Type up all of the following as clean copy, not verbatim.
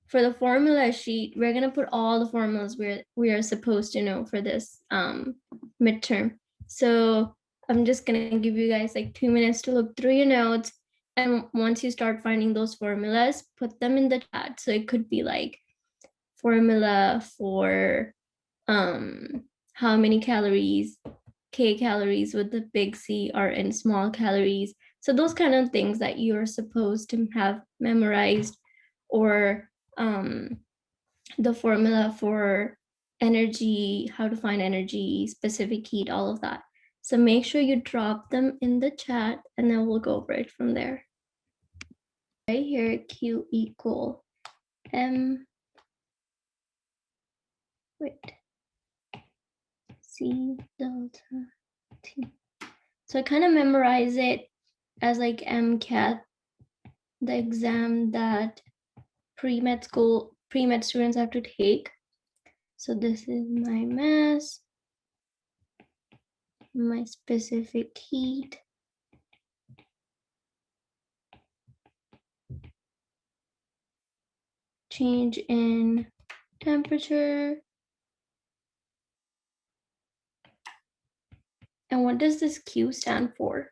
for the formula sheet, we're gonna put all the formulas we are supposed to know for this midterm. So I'm just gonna give you guys like 2 minutes to look through your notes. And once you start finding those formulas, put them in the chat. So it could be like formula for how many calories, kcalories with the big C are in small calories. So those kind of things that you're supposed to have memorized, or the formula for energy, how to find energy, specific heat, all of that. So make sure you drop them in the chat and then we'll go over it from there. Right here, Q equal M, C delta T. So I kind of memorize it as like MCAT, the exam that pre-med students have to take. So this is my mass, my specific heat, change in temperature, and what does this Q stand for?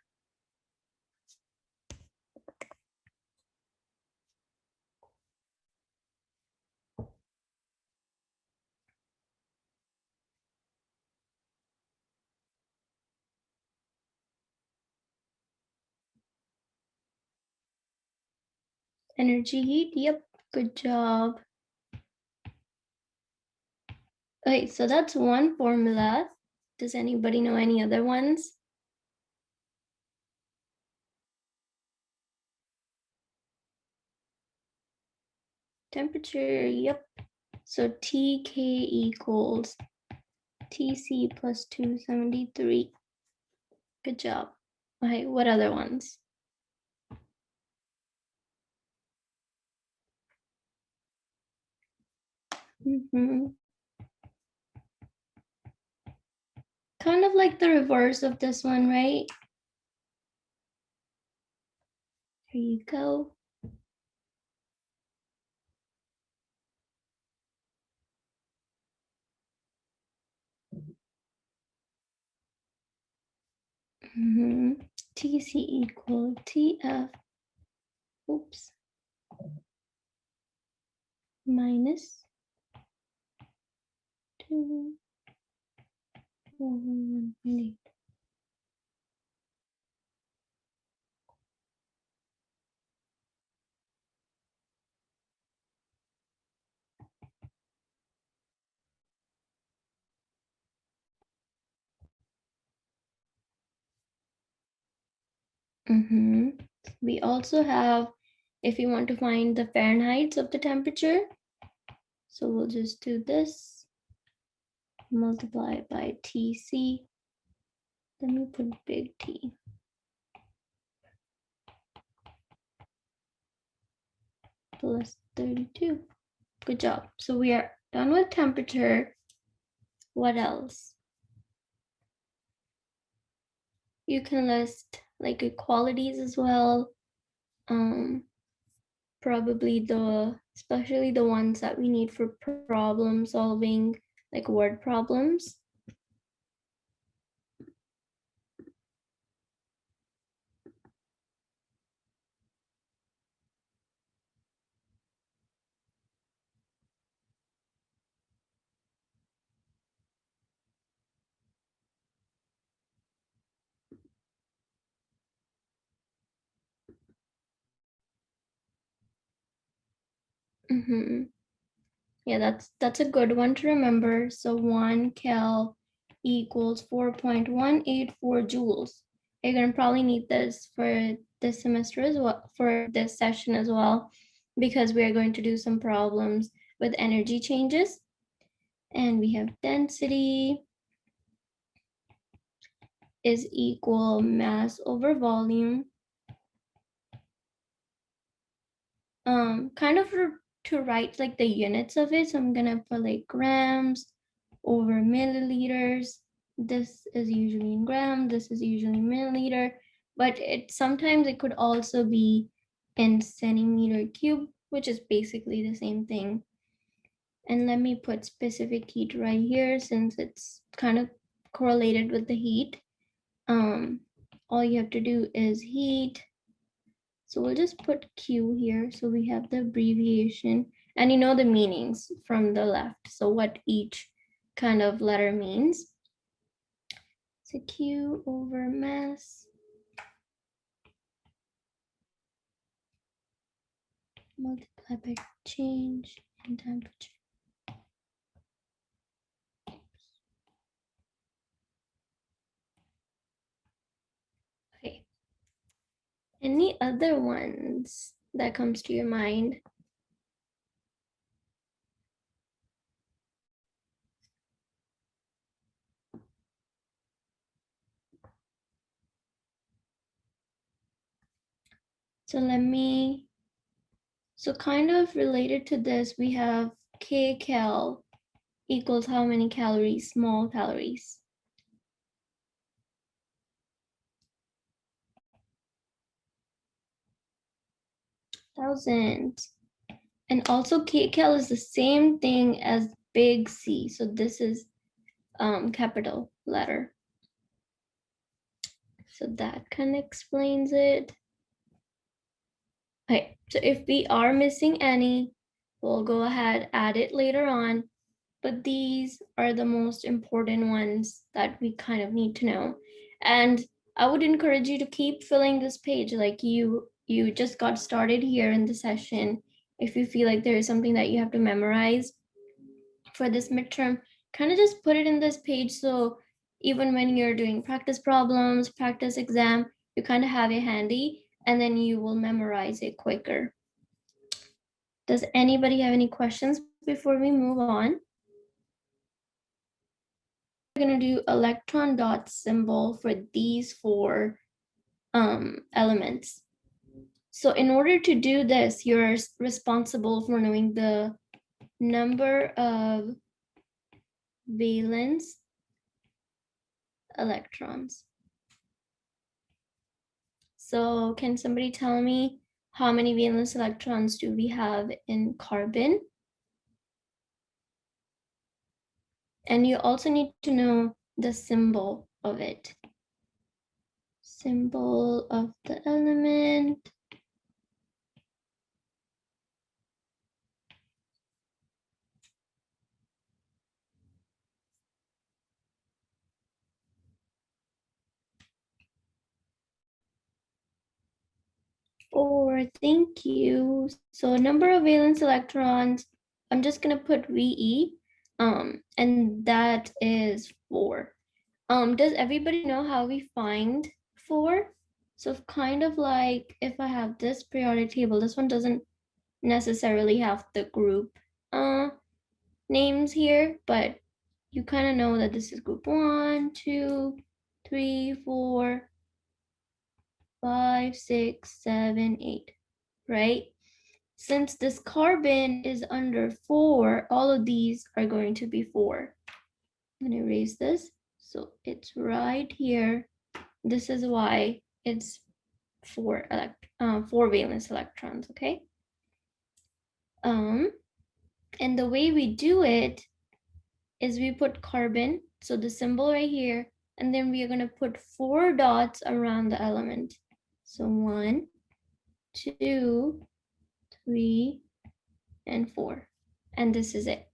Energy heat, yep, good job. Okay, so that's one formula. Does anybody know any other ones? Temperature, yep. So TK equals TC plus 273. Good job. Okay, what other ones? Kind of like the reverse of this one, right? Here you go. TC equal TF, oops, minus 2 over 1.8. We also have, if you want to find the Fahrenheit of the temperature, so we'll just do this, multiply by TC, then we put big T. Plus 32. Good job. So we are done with temperature. What else? You can list like equalities as well. Probably especially the ones that we need for problem solving, like word problems. Yeah, that's a good one to remember. So 1 cal equals 4.184 joules. You're gonna probably need this for this semester as well, for this session as well, because we are going to do some problems with energy changes. And we have density is equal mass over volume. Kind of to write like the units of it. So I'm gonna put like grams over milliliters. This is usually in gram, this is usually milliliter, but sometimes it could also be in centimeter cube, which is basically the same thing. And let me put specific heat right here since it's kind of correlated with the heat. All you have to do is heat. So we'll just put Q here. So we have the abbreviation and you know the meanings from the left. So what each kind of letter means. So Q over mass multiplied by change in temperature. Okay. Any other ones that comes to your mind? So kind of related to this, we have kcal equals how many calories? Small calories. 1,000. And also kcal is the same thing as big C. So this is capital letter. So that kind of explains it. Okay, so if we are missing any, we'll go ahead, add it later on. But these are the most important ones that we kind of need to know. And I would encourage you to keep filling this page. Like you just got started here in the session. If you feel like there is something that you have to memorize for this midterm, kind of just put it in this page. So even when you're doing practice problems, practice exam, you kind of have it handy and then you will memorize it quicker. Does anybody have any questions before we move on? We're going to do electron dot symbol for these four elements. So in order to do this, you're responsible for knowing the number of valence electrons. So can somebody tell me how many valence electrons do we have in carbon? And you also need to know the symbol of it. Symbol of the element. Thank you. So number of valence electrons, I'm just gonna put VE, and that is 4. Does everybody know how we find 4? So kind of like if I have this periodic table, this one doesn't necessarily have the group names here, but you kind of know that this is group 1, 2, 3, 4, 5, 6, 7, 8, right? Since this carbon is under 4, all of these are going to be 4. I'm going to erase this. So it's right here. This is why it's 4 valence electrons, okay? And the way we do it is we put carbon, so the symbol right here, and then we are going to put 4 dots around the element. So 1, 2, 3, and 4. And this is it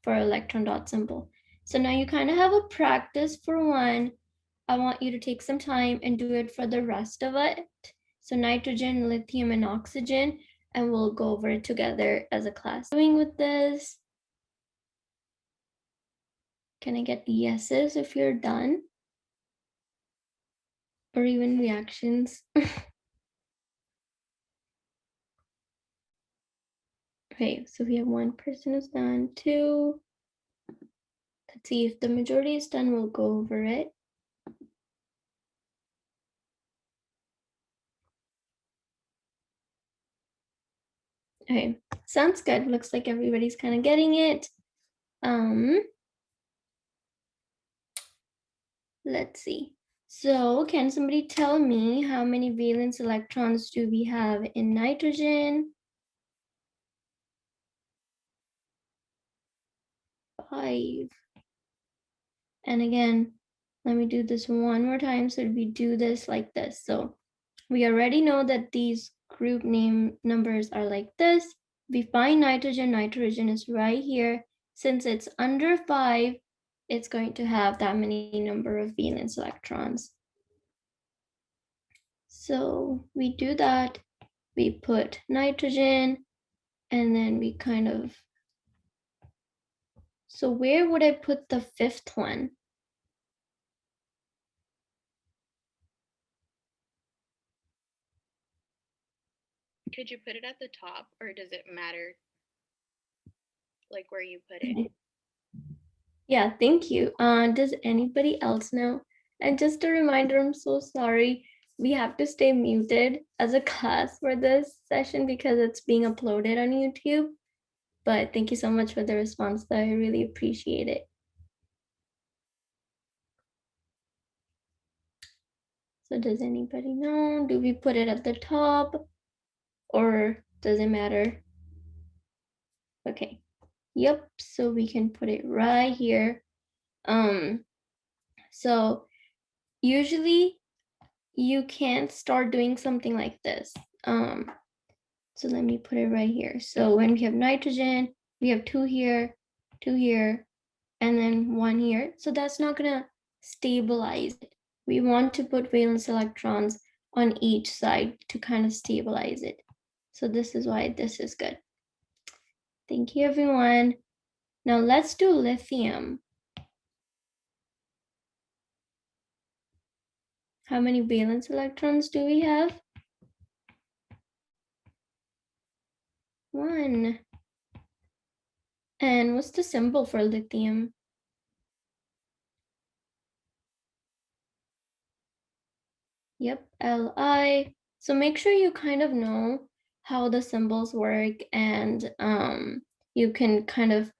for electron dot symbol. So now you kind of have a practice for one. I want you to take some time and do it for the rest of it. So nitrogen, lithium, and oxygen, and we'll go over it together as a class. Doing with this, can I get yeses if you're done? Or even reactions? Okay, so we have 1 person is done, 2. Let's see if the majority is done, we'll go over it. Okay, sounds good. Looks like everybody's kind of getting it. Let's see. So can somebody tell me how many valence electrons do we have in nitrogen? 5. And again, let me do this one more time. So we do this like this. So we already know that these group name numbers are like this. We find nitrogen, nitrogen is right here. Since it's under 5, it's going to have that many number of valence electrons. So we do that, we put nitrogen, and then we kind of, so where would I put the 5th one? Could you put it at the top, or does it matter like where you put it? Yeah, thank you. Does anybody else know? And just a reminder, I'm so sorry. We have to stay muted as a class for this session because it's being uploaded on YouTube. But thank you so much for the response, though. I really appreciate it. So does anybody know? Do we put it at the top or does it matter? Okay. Yep. So we can put it right here. So usually you can't start doing something like this. So let me put it right here. So when we have nitrogen, we have 2 here, 2 here, and then 1 here. So that's not gonna stabilize it. We want to put valence electrons on each side to kind of stabilize it. So this is why this is good. Thank you, everyone. Now let's do lithium. How many valence electrons do we have? 1. And what's the symbol for lithium? Yep, Li. So make sure you kind of know how the symbols work and you can kind of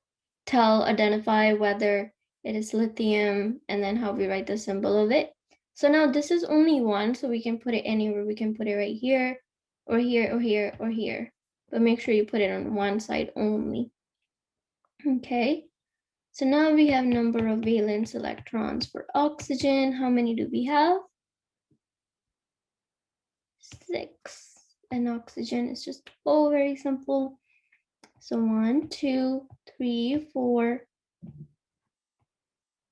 identify whether it is lithium and then how we write the symbol of it. So now this is only 1, so we can put it anywhere. We can put it right here or here or here or here, but make sure you put it on one side only. Okay, so now we have number of valence electrons for oxygen. How many do we have? 6. And oxygen is just very simple. So 1, 2, 3, 4.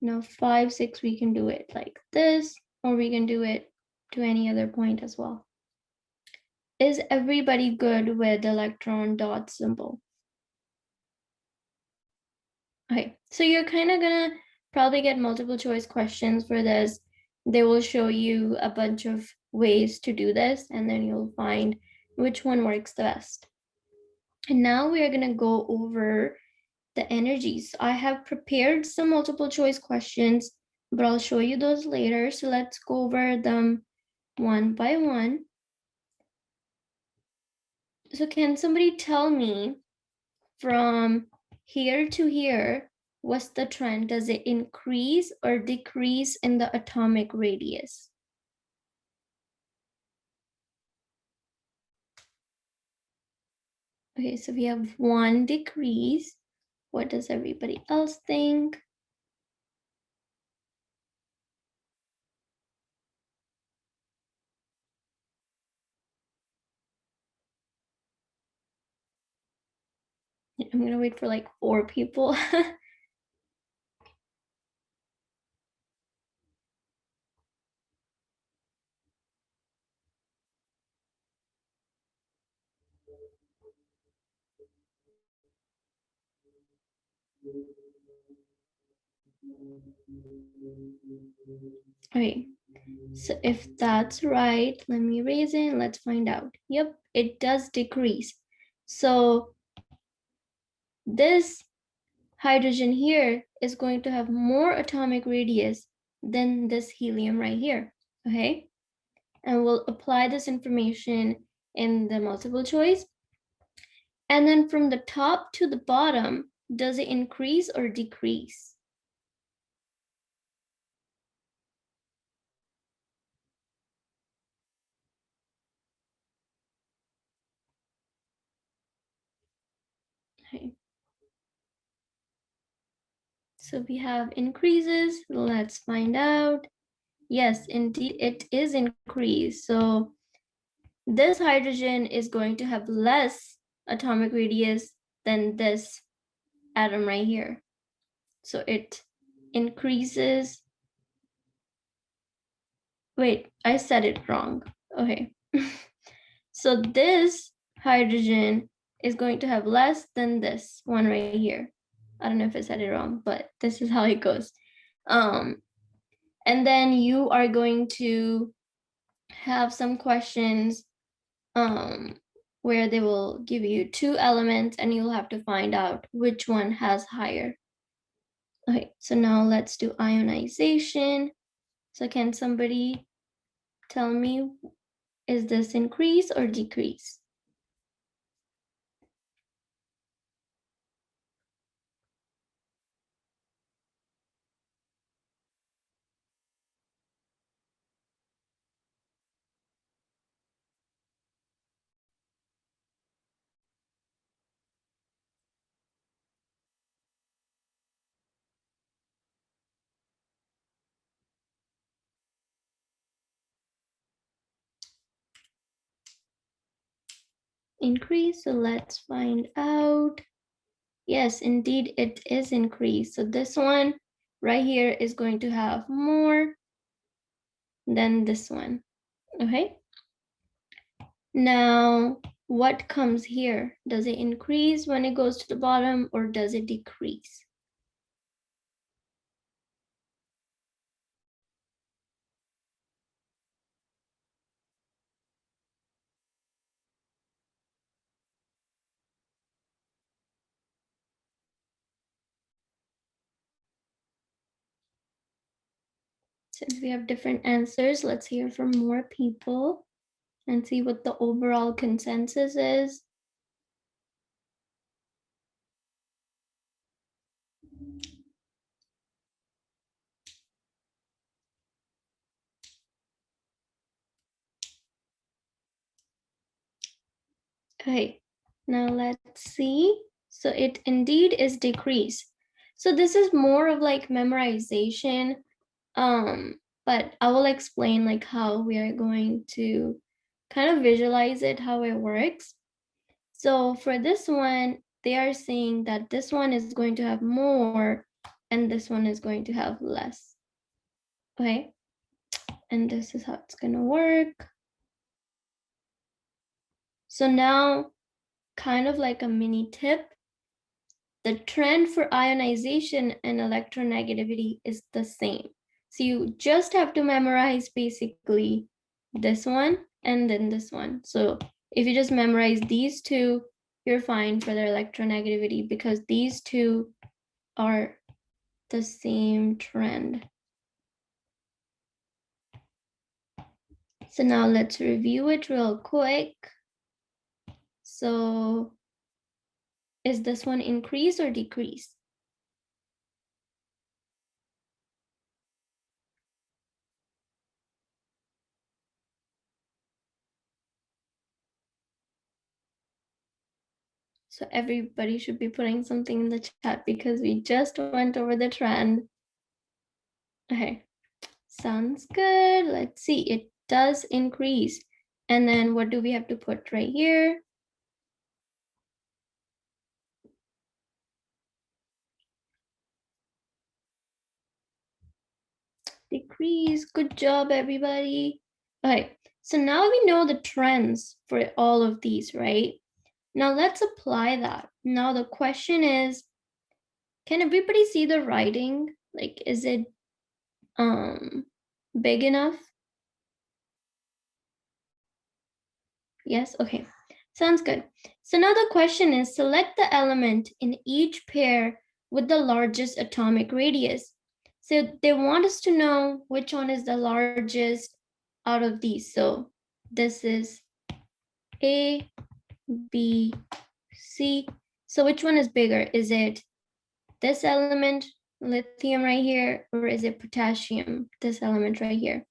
Now 5, 6, we can do it like this, or we can do it to any other point as well. Is everybody good with the electron dot symbol? Okay, so you're kind of gonna probably get multiple choice questions for this. They will show you a bunch of ways to do this, and then you'll find which one works the best. And now we are gonna go over the energies. I have prepared some multiple choice questions, but I'll show you those later. So let's go over them one by one. So can somebody tell me from here to here, what's the trend? Does it increase or decrease in the atomic radius? Okay, so we have 1 decrease. What does everybody else think? I'm gonna wait for like 4 people. Okay, so if that's right, let me raise it and let's find out. Yep, it does decrease. So this hydrogen here is going to have more atomic radius than this helium right here, okay? And we'll apply this information in the multiple choice. And then from the top to the bottom, does it increase or decrease? Okay. So we have increases. Let's find out. Yes, indeed, it is increased. So this hydrogen is going to have less atomic radius than this atom right here. So it increases. Wait, I said it wrong. Okay. So this hydrogen is going to have less than this one right here. I don't know if I said it wrong, but this is how it goes. And then you are going to have some questions where they will give you two elements and you'll have to find out which one has higher. Okay, so now let's do ionization. So can somebody tell me, is this increase or decrease? Increase, so let's find out. Yes, indeed, it is increased. So this one right here is going to have more than this one, okay? Now, what comes here? Does it increase when it goes to the bottom or does it decrease? Since we have different answers, let's hear from more people and see what the overall consensus is. Okay, now let's see. So it indeed is decreased. So this is more of like memorization, but I will explain like how we are going to kind of visualize it, how it works. So for this one, they are saying that this one is going to have more and this one is going to have less. Okay, and this is how it's gonna work. So now, kind of like a mini tip, the trend for ionization and electronegativity is the same. So you just have to memorize basically this one and then this one. So if you just memorize these two, you're fine for their electronegativity because these two are the same trend. So now let's review it real quick. So is this one increase or decrease? So everybody should be putting something in the chat because we just went over the trend. Okay, sounds good. Let's see, it does increase. And then what do we have to put right here? Decrease, good job everybody. Okay, so now we know the trends for all of these, right? Now let's apply that. Now the question is, can everybody see the writing? Like, is it big enough? Yes, okay, sounds good. So now the question is, select the element in each pair with the largest atomic radius. So they want us to know which one is the largest out of these. So this is A, B, C. So which one is bigger? Is it this element, lithium right here, or is it potassium, this element right here?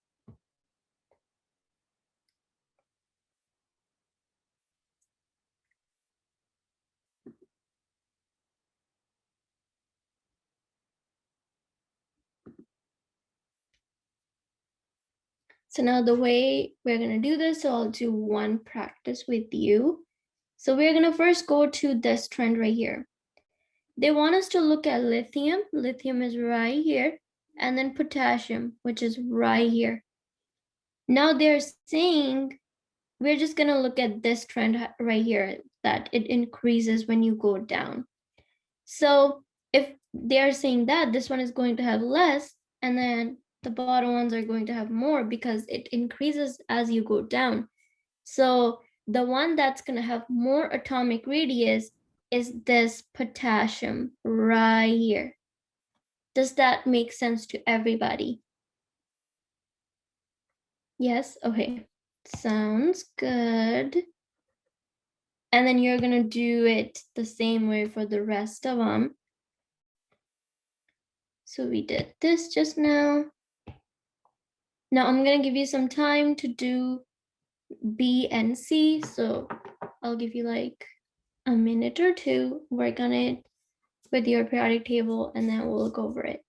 So now the way we're gonna do this, so I'll do one practice with you. So we're gonna first go to this trend right here. They want us to look at lithium. Lithium is right here. And then potassium, which is right here. Now they're saying, we're just gonna look at this trend right here, that it increases when you go down. So if they're saying that, this one is going to have less, and then the bottom ones are going to have more because it increases as you go down. So the one that's gonna have more atomic radius is this potassium right here. Does that make sense to everybody? Yes, okay, sounds good. And then you're gonna do it the same way for the rest of them. So we did this just now. Now I'm gonna give you some time to do B and C. So I'll give you like a minute or two, work on it with your periodic table, and then we'll look over it.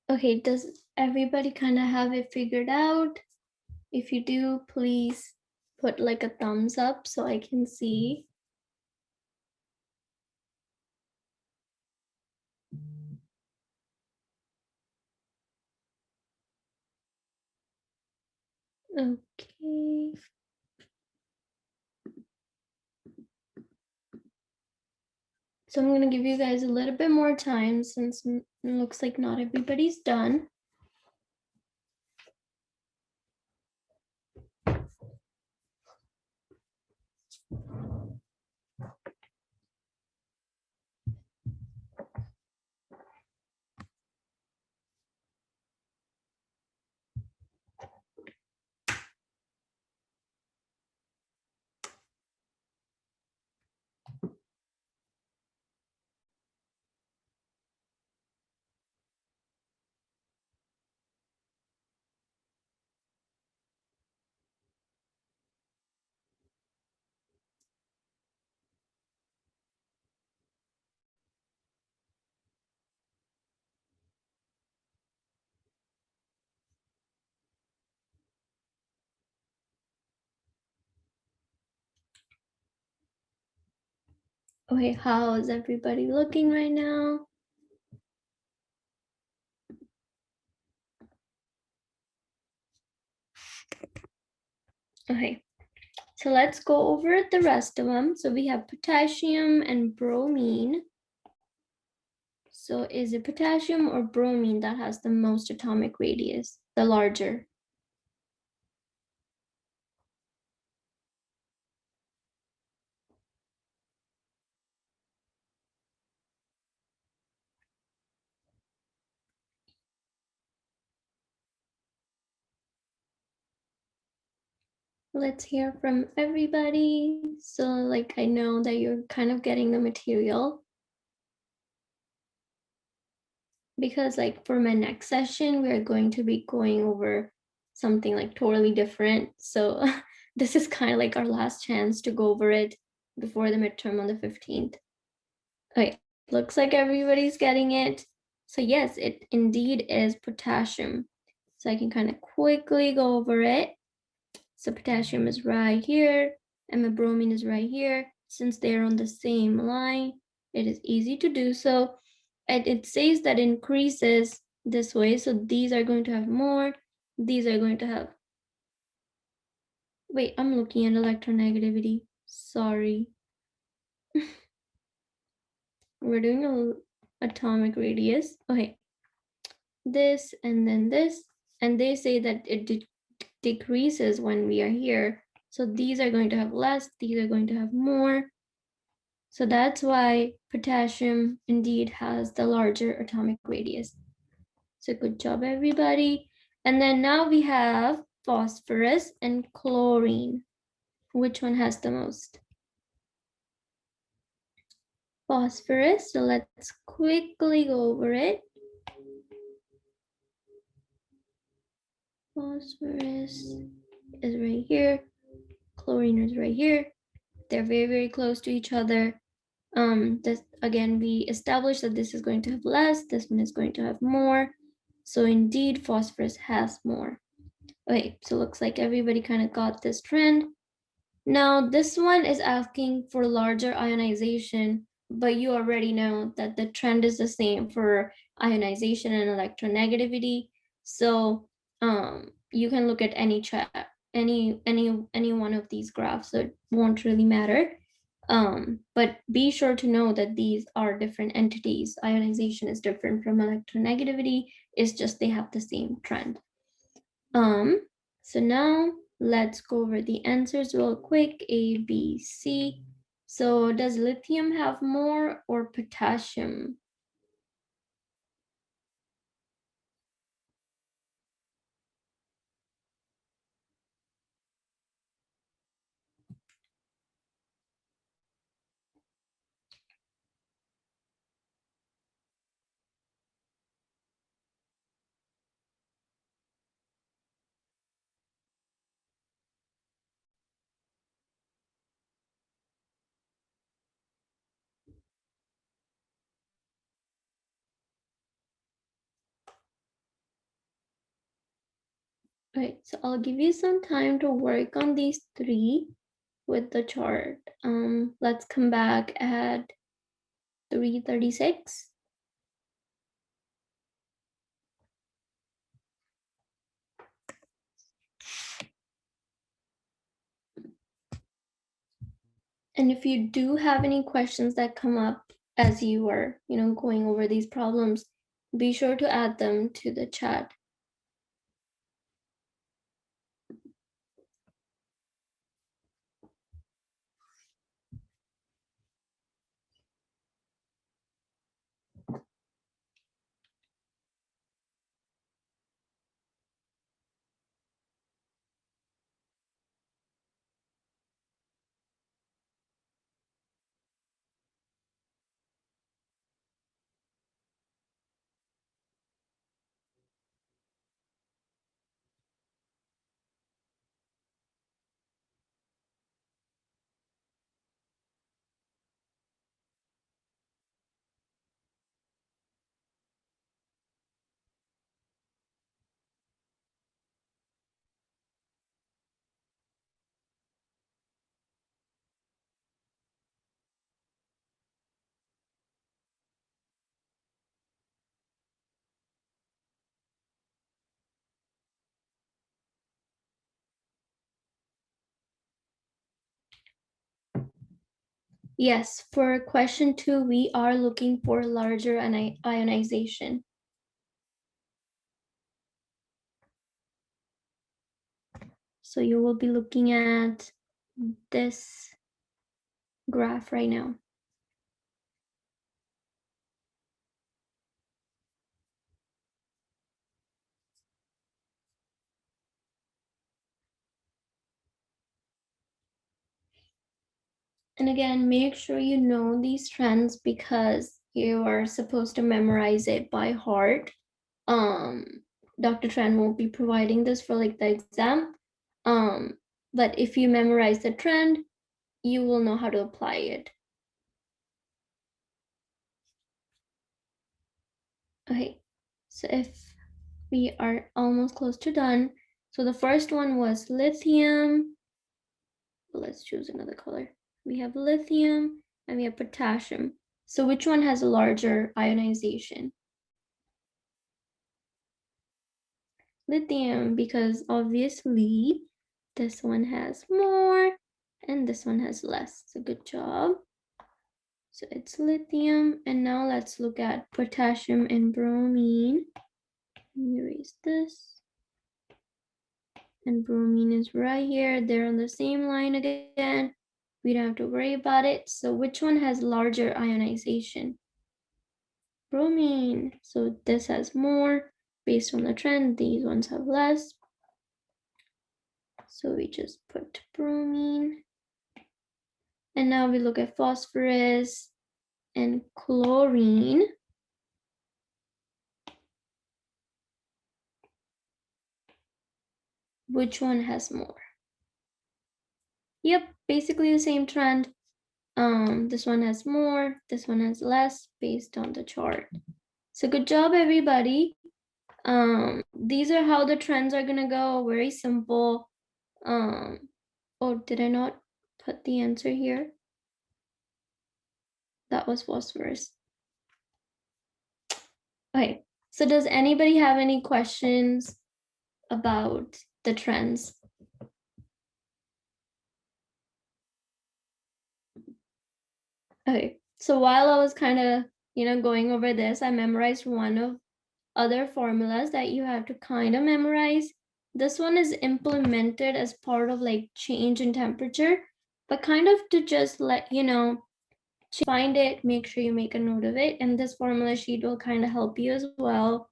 Okay, does everybody kind of have it figured out? If you do, please put like a thumbs up so I can see. Okay. So I'm going to give you guys a little bit more time since it looks like not everybody's done. Okay, how is everybody looking right now? Okay, so let's go over the rest of them. So we have potassium and bromine. So is it potassium or bromine that has the most atomic radius, the larger? Let's hear from everybody. So like, I know that you're kind of getting the material. Because like for my next session, we're going to be going over something like totally different. So this is kind of like our last chance to go over it before the midterm on the 15th. Okay, looks like everybody's getting it. So yes, it indeed is potassium. So I can kind of quickly go over it. So potassium is right here, and my bromine is right here. Since they're on the same line, it is easy to do so. And it says that increases this way. So these are going to have more, these are going to have, wait, I'm looking at electronegativity. Sorry. We're doing a atomic radius. Okay. This and then this. And they say that it decreases when we are here. So these are going to have less, these are going to have more. So that's why potassium indeed has the larger atomic radius. So good job, everybody. And then now we have phosphorus and chlorine. Which one has the most? Phosphorus. So let's quickly go over it. Phosphorus is right here. Chlorine is right here. They're very, very close to each other. This, again, we established that this is going to have less, this one is going to have more. So indeed, phosphorus has more. Okay, so looks like everybody kind of got this trend. Now, this one is asking for larger ionization, but you already know that the trend is the same for ionization and electronegativity. So you can look at any chart, any one of these graphs, so it won't really matter. But be sure to know that these are different entities. Ionization is different from electronegativity. It's just they have the same trend. So now let's go over the answers real quick. A, B, C. So does lithium have more or potassium? Right, so I'll give you some time to work on these three with the chart. Let's come back at 3:36. And if you do have any questions that come up as you are, going over these problems, be sure to add them to the chat. Yes, for question 2, we are looking for larger ionization. So you will be looking at this graph right now. And again, make sure you know these trends because you are supposed to memorize it by heart. Dr. Tran won't be providing this for like the exam. But if you memorize the trend, you will know how to apply it. Okay, so if we are almost close to done. So the first one was lithium. let's choose another color. We have lithium and we have potassium. So which one has a larger ionization? Lithium, because obviously this one has more and this one has less. So good job. So it's lithium. And now let's look at potassium and bromine. Let me erase this. And bromine is right here. They're on the same line again. We don't have to worry about it. So which one has larger ionization? Bromine. So this has more based on the trend. These ones have less. So we just put bromine. And now we look at phosphorus and chlorine. Which one has more? Yep, basically the same trend. This one has more, this one has less based on the chart. So good job, everybody. These are how the trends are gonna go, very simple. Oh, did I not put the answer here? That was phosphorus. Okay, so does anybody have any questions about the trends? Okay, so while I was kind of, going over this, I memorized one of other formulas that you have to kind of memorize. This one is implemented as part of like change in temperature, but kind of to just let you know, find it, make sure you make a note of it, and this formula sheet will kind of help you as well.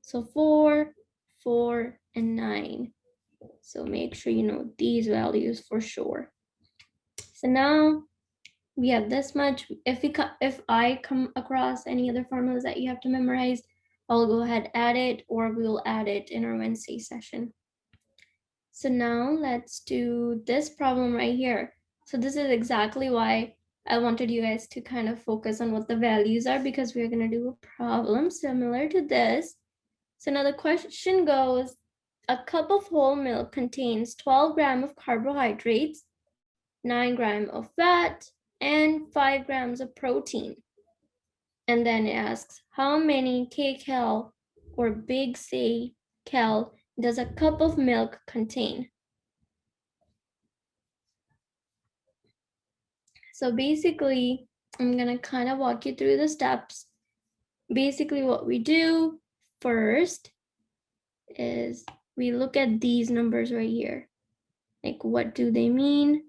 So 4, 4, and 9. So make sure you know these values for sure. So now we have this much. If I come across any other formulas that you have to memorize, I'll go ahead, add it, or we'll add it in our Wednesday session. So now let's do this problem right here. So this is exactly why I wanted you guys to kind of focus on what the values are, because we're going to do a problem similar to this. So now the question goes, a cup of whole milk contains 12 grams of carbohydrates, 9 grams of fat, and 5 grams of protein. And then it asks, how many kcal or big C cal does a cup of milk contain? So basically, I'm gonna kind of walk you through the steps. Basically, what we do first is we look at these numbers right here. Like, what do they mean?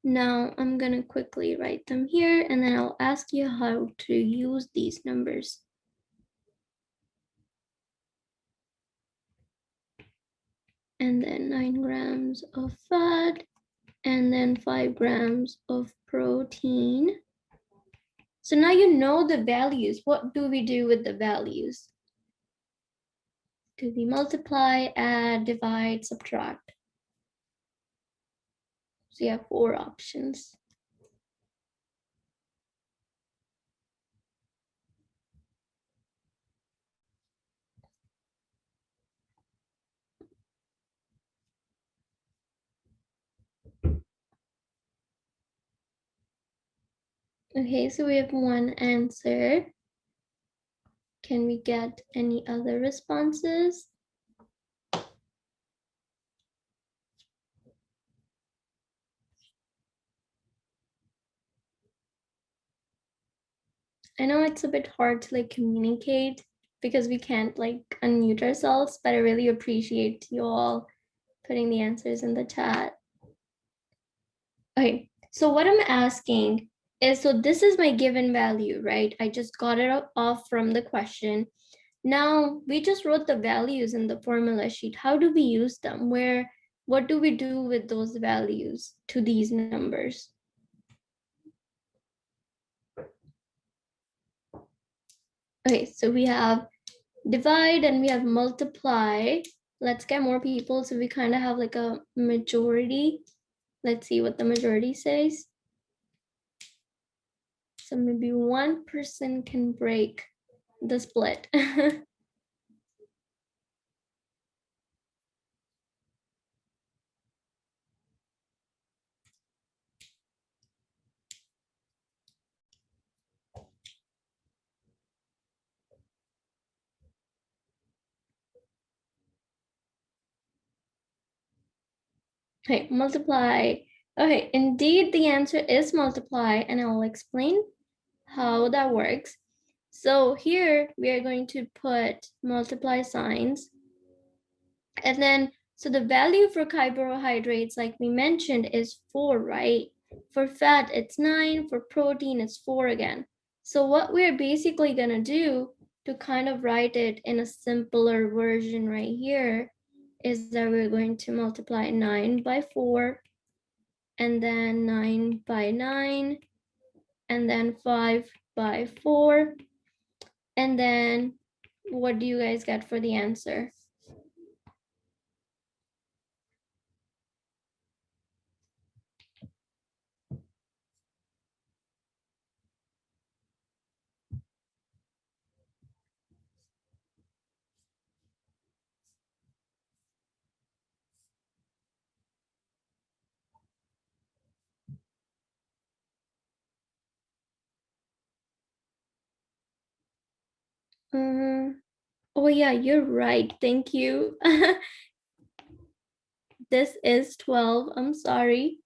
Now I'm gonna quickly write them here, and then I'll ask you how to use these numbers. And then 9 grams of fat, and then 5 grams of protein. So now you know the values. What do we do with the values? Do we multiply, add, divide, subtract? So you have 4 options. Okay, so we have one answer. Can we get any other responses? I know it's a bit hard to like communicate because we can't like unmute ourselves, but I really appreciate you all putting the answers in the chat. Okay, so what I'm asking is, so this is my given value, right? I just got it off from the question. Now we just wrote the values in the formula sheet. How do we use them? What do we do with those values to these numbers? Okay, so we have divide and we have multiply. Let's get more people so we kind of have like a majority. Let's see what the majority says. So maybe one person can break the split. Okay, multiply. Okay, indeed the answer is multiply, and I'll explain how that works. So here we are going to put multiply signs. And then, so the value for carbohydrates, like we mentioned, is 4, right? For fat, it's 9. For protein, it's 4 again. So what we're basically gonna do to kind of write it in a simpler version right here is that we're going to multiply 9 by 4, and then 9 by 9, and then 5 by 4. And then what do you guys get for the answer? Oh yeah, you're right. Thank you. This is 12. I'm sorry.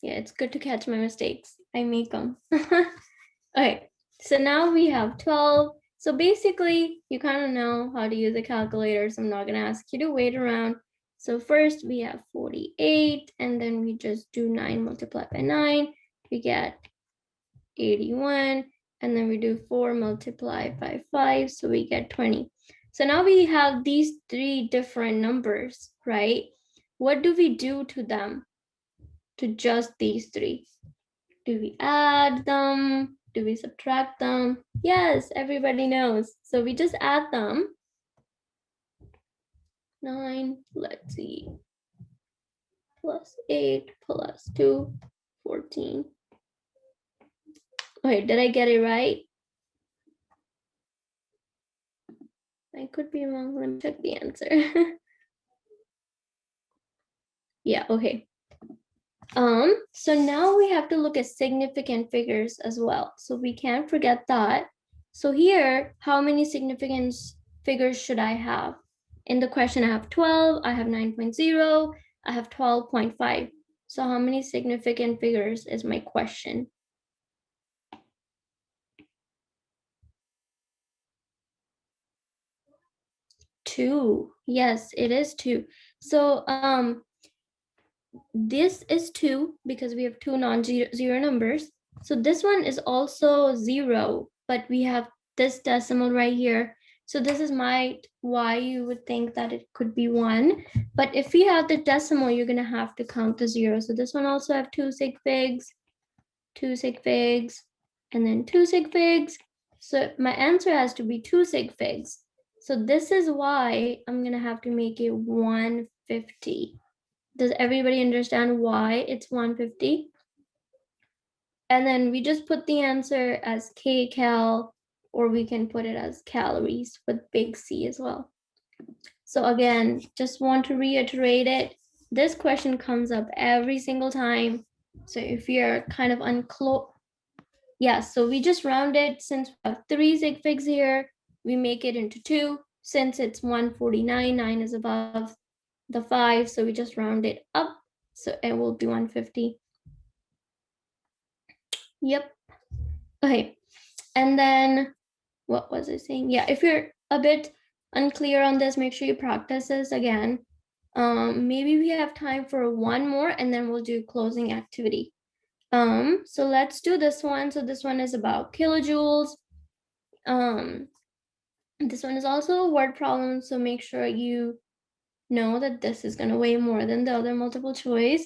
Yeah, it's good to catch my mistakes. I make them. Okay, so now we have 12. So basically, you kind of know how to use a calculator, so I'm not going to ask you to wait around. So first we have 48, and then we just do 9 multiplied by 9. We get 81, and then we do 4 multiplied by 5, so we get 20. So now we have these 3 different numbers, right? What do we do to them, to just these 3? Do we add them? Do we subtract them? Yes, everybody knows. So we just add them. 9, let's see, plus 8 plus 2, 14. Okay, did I get it right? I could be wrong. Let me check the answer. Yeah, okay. So now we have to look at significant figures as well. So we can't forget that. So here, how many significant figures should I have? In the question, I have 12, I have 9.0, I have 12.5. So how many significant figures is my question? 2. Yes, it is 2. So this is 2 because we have 2 non-zero numbers. So this one is also 0, but we have this decimal right here. So this is why you would think that it could be 1. But if you have the decimal, you're going to have to count the 0. So this one also have 2 sig figs, 2 sig figs, and then 2 sig figs. So my answer has to be 2 sig figs. So this is why I'm going to have to make it 150. Does everybody understand why it's 150? And then we just put the answer as kcal, or we can put it as calories with big C as well. So again, just want to reiterate it. This question comes up every single time. So if you're kind of unclose, yeah, so we just round it. Since we have 3 sig figs here, we make it into 2. Since it's 149, 9 is above the 5, so we just round it up. So it will be 150. Yep. Okay. And then what was I saying? Yeah, if you're a bit unclear on this, make sure you practice this again. Maybe we have time for one more and then we'll do closing activity. So let's do this one. So this one is about kilojoules. This one is also a word problem, so make sure you know that this is going to weigh more than the other multiple choice.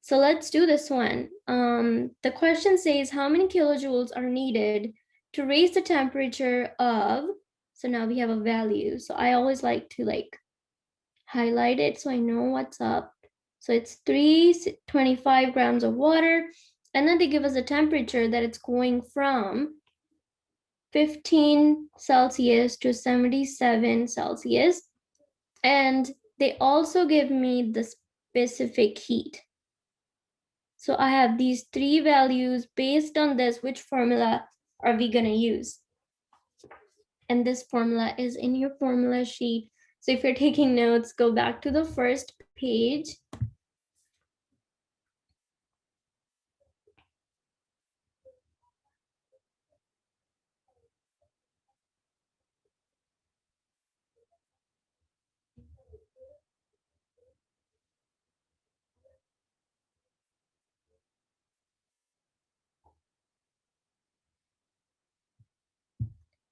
So let's do this one. The question says, how many kilojoules are needed to raise the temperature of, so now we have a value. So I always like to highlight it so I know what's up. So it's 325 grams of water. And then they give us a temperature that it's going from 15 Celsius to 77 Celsius. And they also give me the specific heat. So I have these 3 values. Based on this, which formula are we going to use? and this formula is in your formula sheet. So if you're taking notes, go back to the first page.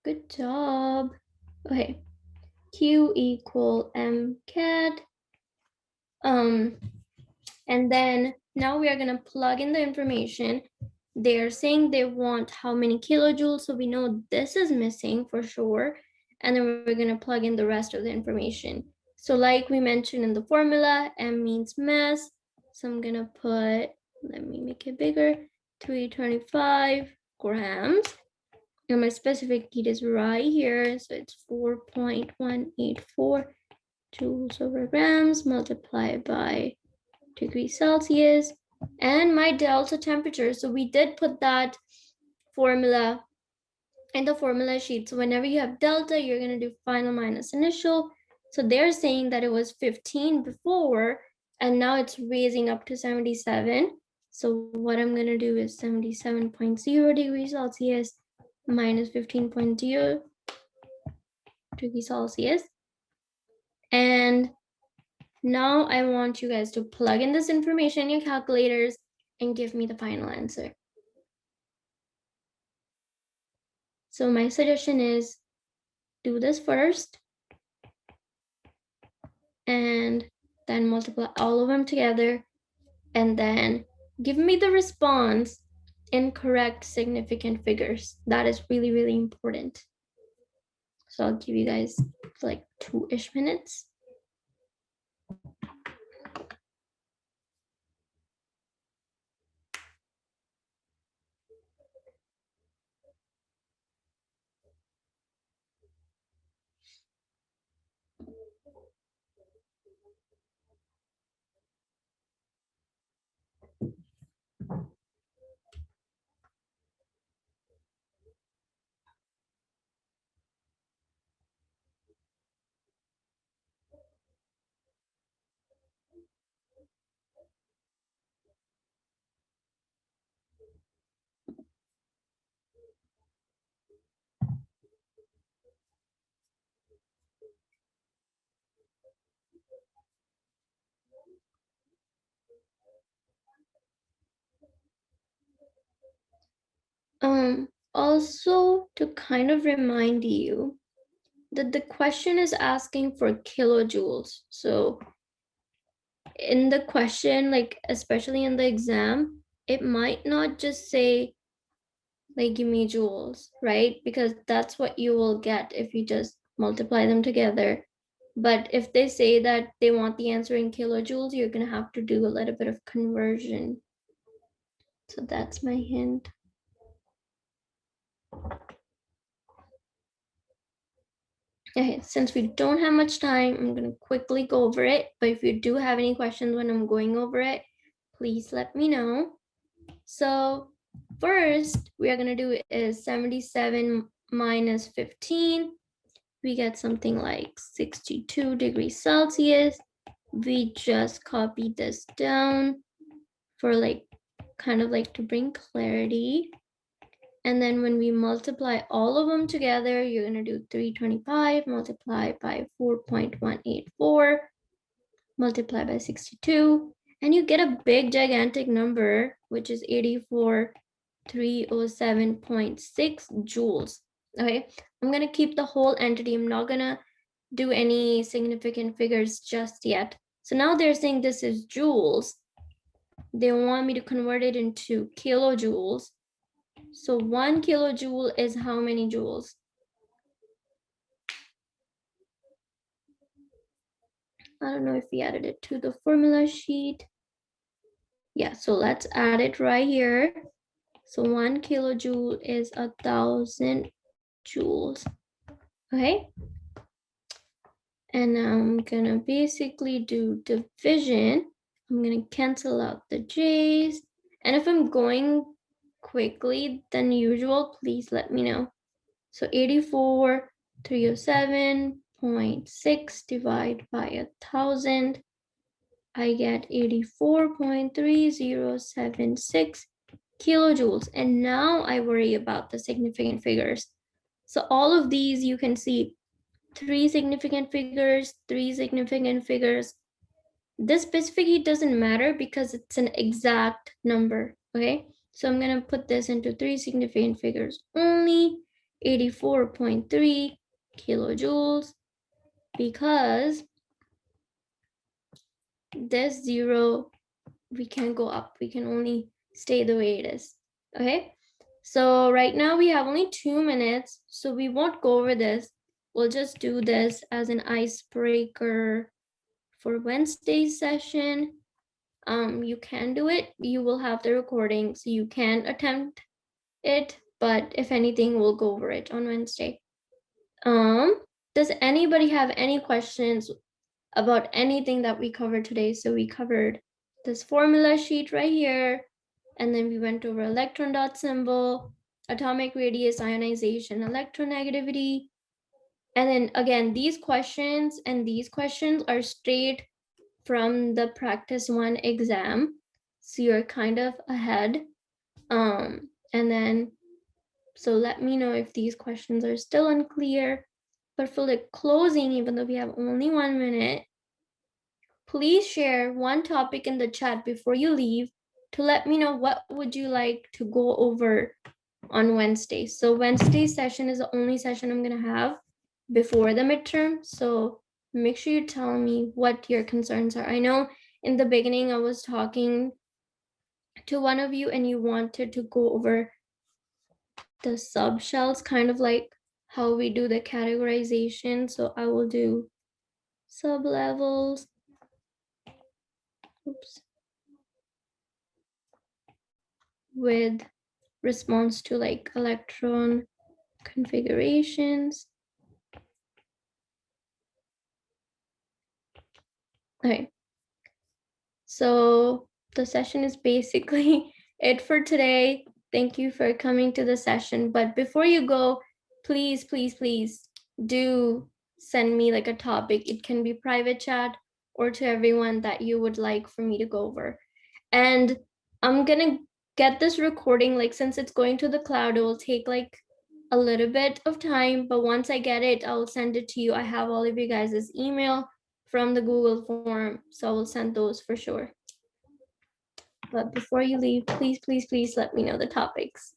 Good job. Okay, Q equal MCAT. And then now we are gonna plug in the information. They're saying they want how many kilojoules, so we know this is missing for sure. And then we're gonna plug in the rest of the information. So like we mentioned in the formula, M means mass. So I'm gonna put, let me make it bigger, 325 grams. And my specific heat is right here. So it's 4.184 joules over grams multiplied by degrees Celsius. And my delta temperature. So we did put that formula in the formula sheet. So whenever you have delta, you're going to do final minus initial. So they're saying that it was 15 before, and now it's raising up to 77. So what I'm going to do is 77.0 degrees Celsius minus 15.0 degrees Celsius. And now I want you guys to plug in this information in your calculators and give me the final answer. So my suggestion is do this first and then multiply all of them together and then give me the response in correct significant figures. That is really, really important. So I'll give you guys like 2-ish minutes. Also to kind of remind you that the question is asking for kilojoules. So in the question, like especially in the exam, it might not just say like give me joules, right? Because that's what you will get if you just multiply them together. But if they say that they want the answer in kilojoules, you're gonna have to do a little bit of conversion. So that's my hint. Okay, since we don't have much time, I'm gonna quickly go over it. But if you do have any questions when I'm going over it, please let me know. So first, we are gonna do is 77 minus 15. We get something like 62 degrees Celsius. We just copied this down for like kind of like to bring clarity. And then when we multiply all of them together, you're gonna do 325 multiplied by 4.184 multiplied by 62, and you get a big gigantic number, which is 84,307.6 joules. Okay, I'm gonna keep the whole entity. I'm not gonna do any significant figures just yet. So now they're saying this is joules. They want me to convert it into kilojoules. So 1 kilojoule is how many joules? I don't know if we added it to the formula sheet. Yeah, so let's add it right here. So 1 kilojoule is 1,000 joules. Okay. And now I'm gonna basically do division. I'm gonna cancel out the J's. And if I'm going quickly than usual, please let me know. So 84 307.6 divided by 1,000. I get 84.3076 kilojoules. And now I worry about the significant figures. So all of these, you can see 3 significant figures, 3 significant figures. This specific heat doesn't matter because it's an exact number, okay? So I'm gonna put this into 3 significant figures only, 84.3 kilojoules, because this 0, we can't go up, we can only stay the way it is, okay? So right now we have only 2 minutes, so we won't go over this. We'll just do this as an icebreaker for Wednesday's session. You can do it. You will have the recording, so you can attempt it, but if anything, we'll go over it on Wednesday. Does anybody have any questions about anything that we covered today? So we covered this formula sheet right here, and then we went over electron dot symbol, atomic radius, ionization, electronegativity. And then again, these questions and these questions are straight from the practice 1 exam. So you're kind of ahead. And then, so let me know if these questions are still unclear. But for the closing, even though we have only 1 minute, please share one topic in the chat before you leave to let me know what would you like to go over on Wednesday. So Wednesday's session is the only session I'm gonna have before the midterm. So make sure you tell me what your concerns are. I know in the beginning I was talking to one of you and you wanted to go over the subshells, kind of like how we do the categorization. So I will do sublevels. Oops. With response to like electron configurations. Okay. So the session is basically it for today. Thank you for coming to the session. But before you go, please, please, please do send me like a topic. It can be private chat or to everyone that you would like for me to go over. And I'm gonna get this recording, like since it's going to the cloud, it will take like a little bit of time, but once I get it, I'll send it to you. I have all of you guys' email from the Google form, so I will send those for sure. But before you leave, please, please, please let me know the topics.